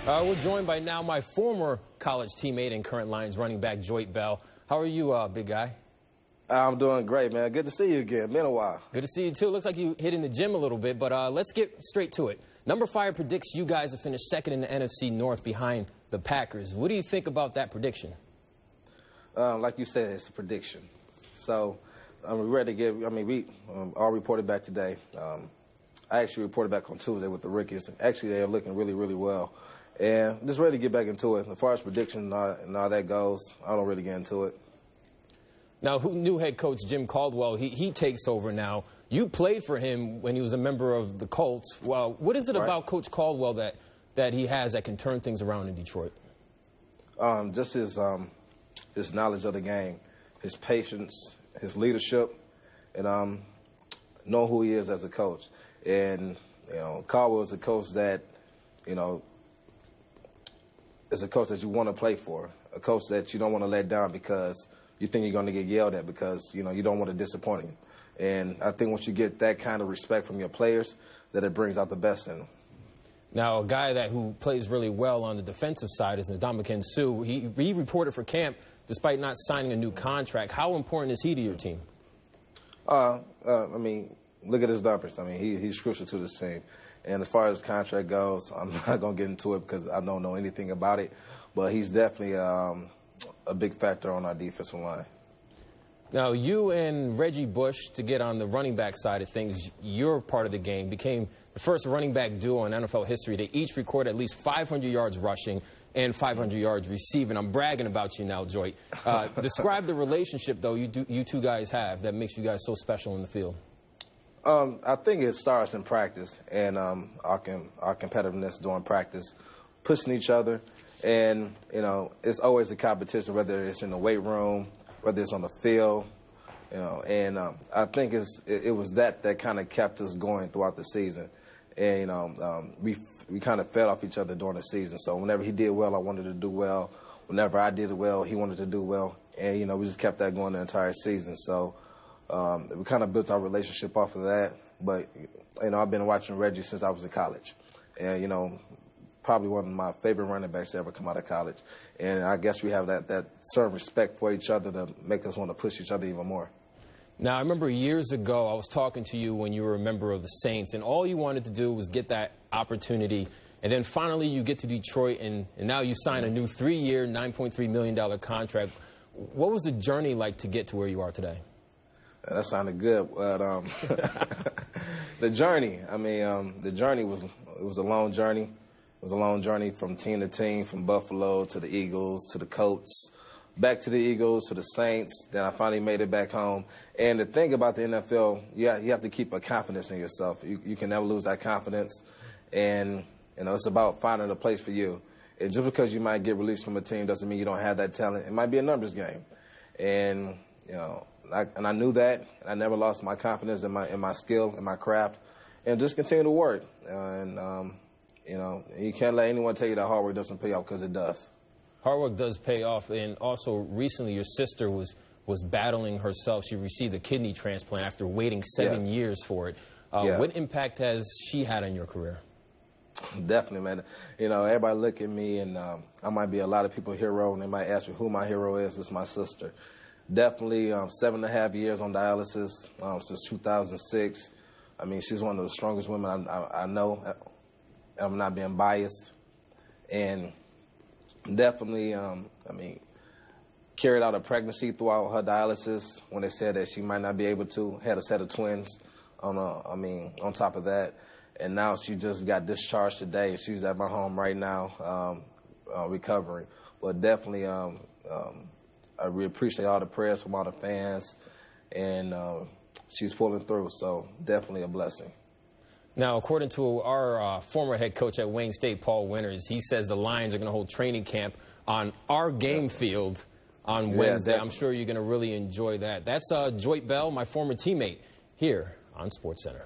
We're joined by now my former college teammate and current Lions running back, Joique Bell. How are you, big guy? I'm doing great, man. Good to see you again. Been a while. Good to see you, too. Looks like you hit in the gym a little bit, but let's get straight to it. Number 5 predicts you guys have finished second in the NFC North behind the Packers. What do you think about that prediction? Like you said, it's a prediction. So I'm ready to give, we all reported back today. I actually reported back on Tuesday with the rookies. Actually, they're looking really, really well. And just ready to get back into it. As far as prediction and all that goes, I don't really get into it. Now, new head coach Jim Caldwell, he takes over now. You played for him when he was a member of the Colts. Well, what is it about Coach Caldwell that he has that can turn things around in Detroit? Just his knowledge of the game, his patience, his leadership, and know who he is as a coach. And, Caldwell is a coach that, is a coach that you want to play for, a coach that you don't want to let down because you think you're going to get yelled at because, you don't want to disappoint him. And I think once you get that kind of respect from your players, that it brings out the best in them. Now, a guy who plays really well on the defensive side is Ndamukong Suh. He reported for camp despite not signing a new contract. How important is he to your team? Look at his numbers. He's crucial to this team. And as far as contract goes, I'm not going to get into it because I don't know anything about it. But he's definitely a big factor on our defensive line. Now, you and Reggie Bush, to get on the running back side of things, you're part of the game, became the first running back duo in NFL history to each record at least 500 yards rushing and 500 yards receiving. I'm bragging about you now, Joique. Describe the relationship, though, you two guys have that makes you guys so special in the field. I think it starts in practice and our competitiveness during practice, pushing each other. And, it's always a competition, whether it's in the weight room, whether it's on the field, and I think it was that kind of kept us going throughout the season. And, we kind of fed off each other during the season. So whenever he did well, I wanted to do well. Whenever I did well, he wanted to do well. And, we just kept that going the entire season. So we kind of built our relationship off of that. But, I've been watching Reggie since I was in college. And, probably one of my favorite running backs to ever come out of college. And I guess we have that certain respect for each other to make us want to push each other even more. Now, I remember years ago I was talking to you when you were a member of the Saints, and all you wanted to do was get that opportunity. And then finally you get to Detroit, and now you sign a new 3-year, $9.3 million contract. What was the journey like to get to where you are today? That sounded good. But the journey, the journey was a long journey. It was a long journey from team to team, from Buffalo to the Eagles to the Colts, back to the Eagles to the Saints. Then I finally made it back home. And the thing about the NFL, you have to keep a confidence in yourself. You can never lose that confidence. And, it's about finding a place for you. And just because you might get released from a team doesn't mean you don't have that talent. It might be a numbers game. And, I knew that. I never lost my confidence in my skill, in my craft, and just continue to work. You can't let anyone tell you that hard work doesn't pay off, because it does. Hard work does pay off. And also recently your sister was battling herself. She received a kidney transplant after waiting 7 years for it. What impact has she had on your career? Definitely, man. Everybody look at me, and I might be a lot of people's hero, and they might ask me who my hero is. It's my sister. Definitely 7.5 years on dialysis since 2006. She's one of the strongest women I know. I'm not being biased. And definitely, carried out a pregnancy throughout her dialysis when they said that she might not be able to. Had a set of twins on top of that. And now she just got discharged today. She's at my home right now, recovering. But definitely, I really appreciate all the prayers from all the fans. And she's pulling through, so definitely a blessing. Now, according to our former head coach at Wayne State, Paul Winters, he says the Lions are going to hold training camp on our game field on Wednesday. I'm sure you're going to really enjoy that. That's Joique Bell, my former teammate, here on SportsCenter.